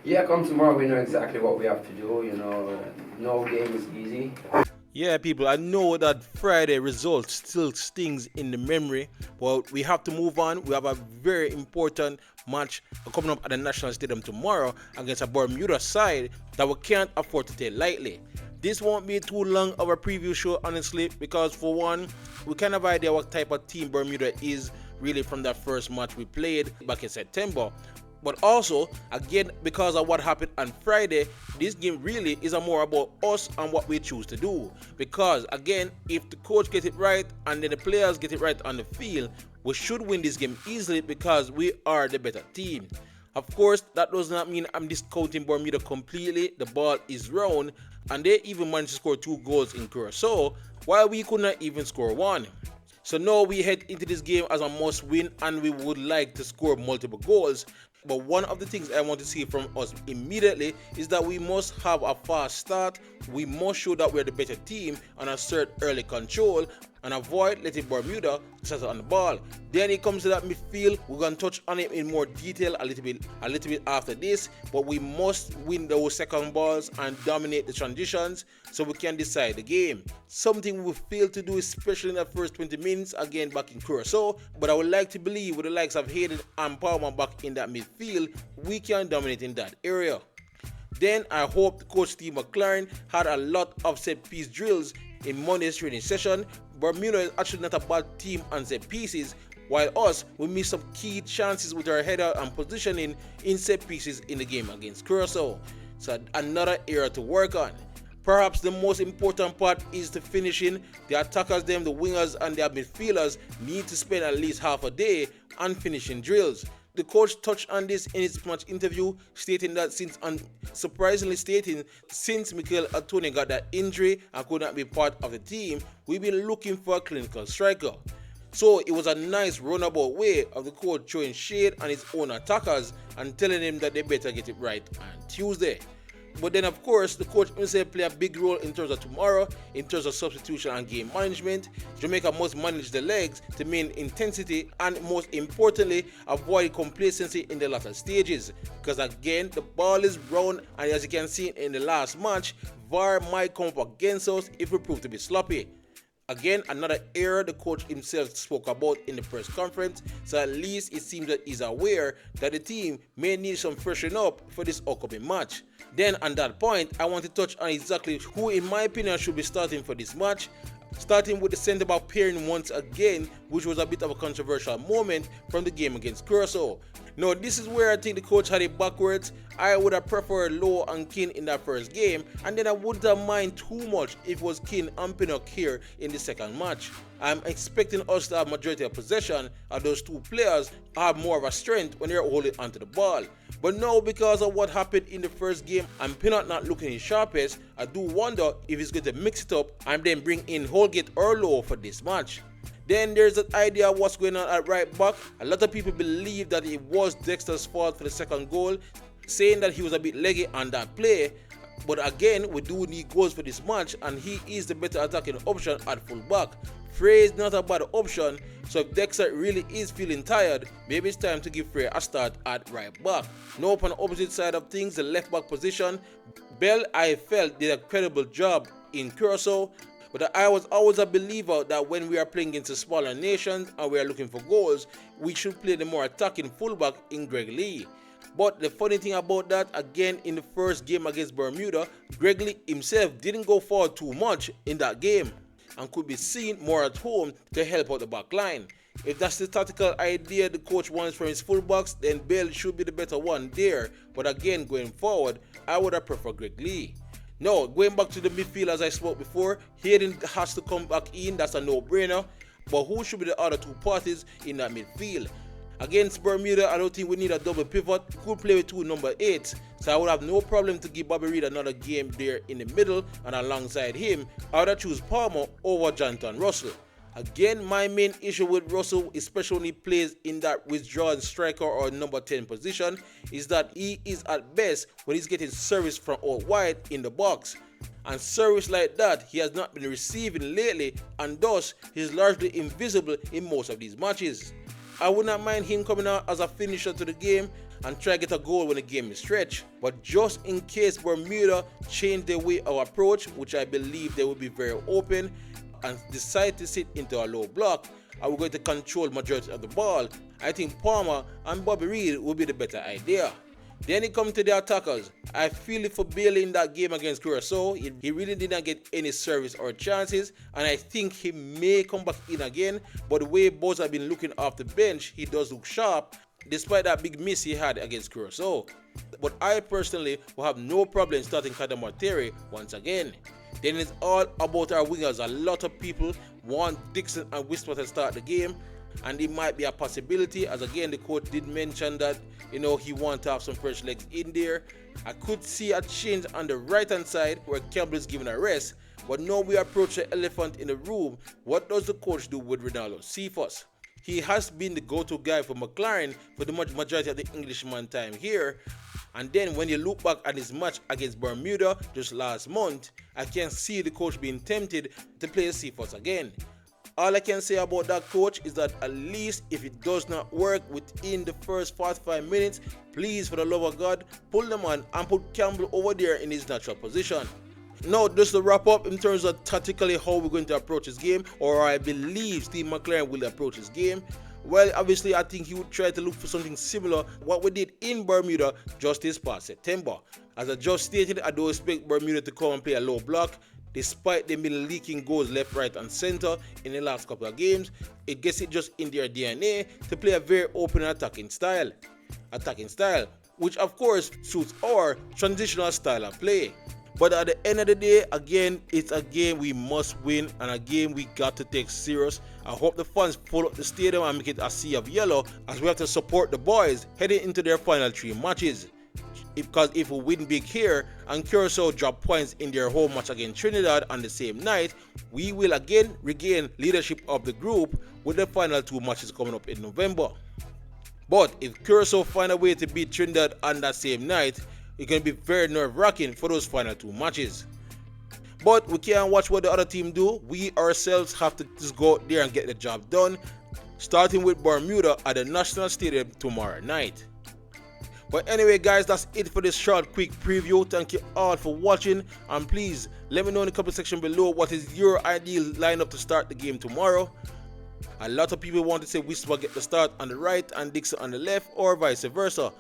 Yeah, come tomorrow, we know exactly what we have to do. No game is easy. Yeah, people, I know that Friday result still stings in the memory, but we have to move on. We have a very important match coming up at the National Stadium tomorrow against a Bermuda side that we can't afford to take lightly. This won't be too long of a preview show, honestly, because for one, we kind of idea what type of team Bermuda is really from that first match we played back in September. But also, again, because of what happened on Friday, this game really is more about us and what we choose to do. Because again, if the coach gets it right and then the players get it right on the field, we should win this game easily because we are the better team. Of course, that does not mean I'm discounting Bermuda completely. The ball is round, and they even managed to score 2 goals in Curacao, while we could not even score one. So now we head into this game as a must win, and we would like to score multiple goals. But one of the things I want to see from us immediately is that we must have a fast start. We must show that we're the better team and assert early control and avoid letting Bermuda settle on the ball. Then it comes to that midfield. We're gonna touch on it in more detail a little bit after this. But we must win those second balls and dominate the transitions so we can decide the game. Something we failed to do, especially in the first 20 minutes again back in Curacao. But I would like to believe with the likes of Hayden and Palmer back in that midfield, we can dominate in that area. Then I hope the coach Steve McLaren had a lot of set piece drills in Monday's training session. Bermuda is actually not a bad team on set pieces, while us, we missed some key chances with our header and positioning in set pieces in the game against Curacao. So another area to work on. Perhaps the most important part is the finishing. The attackers, the wingers and the midfielders need to spend at least half a day on finishing drills. The coach touched on this in his match interview, stating that since Mikel Antonio got that injury and could not be part of the team, we've been looking for a clinical striker. So it was a nice roundabout way of the coach throwing shade on his own attackers and telling them that they better get it right on Tuesday. But then, of course, the coach himself play a big role in terms of tomorrow, in terms of substitution and game management. Jamaica must manage the legs to maintain intensity and, most importantly, avoid complacency in the latter stages. Because again, the ball is round, and as you can see in the last match, VAR might come up against us if we prove to be sloppy. Again, another error the coach himself spoke about in the press conference, so at least it seems that he's aware that the team may need some freshen up for this upcoming match. Then on that point, I want to touch on exactly who in my opinion should be starting for this match. Starting with the centre-back pairing once again, which was a bit of a controversial moment from the game against Curacao. Now, this is where I think the coach had it backwards. I would have preferred Lowe and Kin in that first game, and then I wouldn't have mind too much if it was Kin and Pinnock here in the second match. I'm expecting us to have majority of possession, and those two players have more of a strength when they're holding onto the ball. But now, because of what happened in the first game and Pinnock not looking his sharpest, I do wonder if he's going to mix it up and then bring in Holgate or Lowe for this match. Then there's that idea of what's going on at right back. A lot of people believe that it was Dexter's fault for the second goal, saying that he was a bit leggy on that play. But again, we do need goals for this match, and he is the better attacking option at full back. Frey is not a bad option, so if Dexter really is feeling tired, maybe it's time to give Frey a start at right back. Now, on the opposite side of things, the left back position, Bell, I felt, did a credible job in Curacao. But I was always a believer that when we are playing against the smaller nations and we are looking for goals, we should play the more attacking fullback in Greg Lee. But the funny thing about that, again, in the first game against Bermuda, Greg Lee himself didn't go forward too much in that game and could be seen more at home to help out the back line. If that's the tactical idea the coach wants from his fullbacks, then Bale should be the better one there. But again, going forward, I would have preferred Greg Lee. Now, going back to the midfield as I spoke before, Hayden has to come back in, that's a no-brainer. But who should be the other two parties in that midfield? Against Bermuda, I don't think we need a double pivot. Could play with two number 8s, so I would have no problem to give Bobby Reid another game there in the middle, and alongside him, I would choose Palmer over Jonathan Russell. Again, my main issue with Russell, especially when he plays in that withdrawn striker or number 10 position, is that he is at best when he's getting service from out wide in the box. And service like that he has not been receiving lately, and thus he's largely invisible in most of these matches. I would not mind him coming out as a finisher to the game, and try to get a goal when the game is stretched. But just in case Bermuda change their way of approach, which I believe they will be very open, and decide to sit into a low block, and we're going to control majority of the ball, I think Palmer and Bobby Reed will be the better idea. Then it comes to the attackers. I feel it for Bailey in that game against Curacao. He really did not get any service or chances, and I think he may come back in again, but the way Boyz have been looking off the bench, he does look sharp, despite that big miss he had against Curacao. But I personally will have no problem starting Kadamar Terry once again. Then it's all about our wingers. A lot of people want Dixon and Whisper to start the game, and it might be a possibility, as again the coach did mention that he wants to have some fresh legs in there. I could see a change on the right hand side where Campbell is given a rest, but now we approach the elephant in the room. What does the coach do with Ronaldo Cephas? He has been the go-to guy for McLaren for the majority of the Englishman time here, and then when you look back at his match against Bermuda just last month, I can see the coach being tempted to play Cephas again. All I can say about that coach is that at least if it does not work within the first 45 minutes, please, for the love of God, pull them on and put Campbell over there in his natural position. Now, just to wrap up in terms of tactically how we're going to approach this game, or I believe Steve McLaren will approach this game, well, obviously I think he would try to look for something similar what we did in Bermuda just this past September. As I just stated, I don't expect Bermuda to come and play a low block. Despite them been leaking goals left, right and center in the last couple of games, it gets it just in their DNA to play a very open attacking style, which of course suits our transitional style of play. But at the end of the day, again, it's a game we must win and a game we got to take serious. I hope the fans pull up the stadium and make it a sea of yellow, as we have to support the boys heading into their final 3 matches. Because if we win big here and Curacao drop points in their home match against Trinidad on the same night, we will again regain leadership of the group with the final 2 matches coming up in November. But if Curacao find a way to beat Trinidad on that same night, it's going to be very nerve-wracking for those final 2 matches. But we can't watch what the other team do. We ourselves have to just go out there and get the job done, starting with Bermuda at the National Stadium tomorrow night. But anyway guys, that's it for this short quick preview. Thank you all for watching, and please let me know in the comment section below what is your ideal lineup to start the game tomorrow. A lot of people want to say Whisper get the start on the right and Dixon on the left, or vice versa.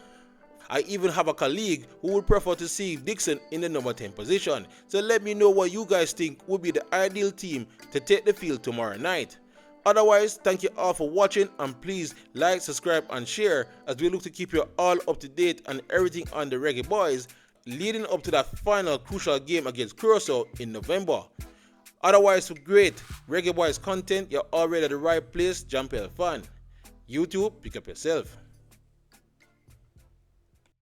I even have a colleague who would prefer to see Dixon in the number 10 position. So let me know what you guys think would be the ideal team to take the field tomorrow night. Otherwise, thank you all for watching, and please like, subscribe and share as we look to keep you all up to date on everything on the Reggae Boyz leading up to that final crucial game against Curacao in November. Otherwise, for great Reggae Boyz content, you're already at the right place. Jump fan. YouTube, pick up yourself.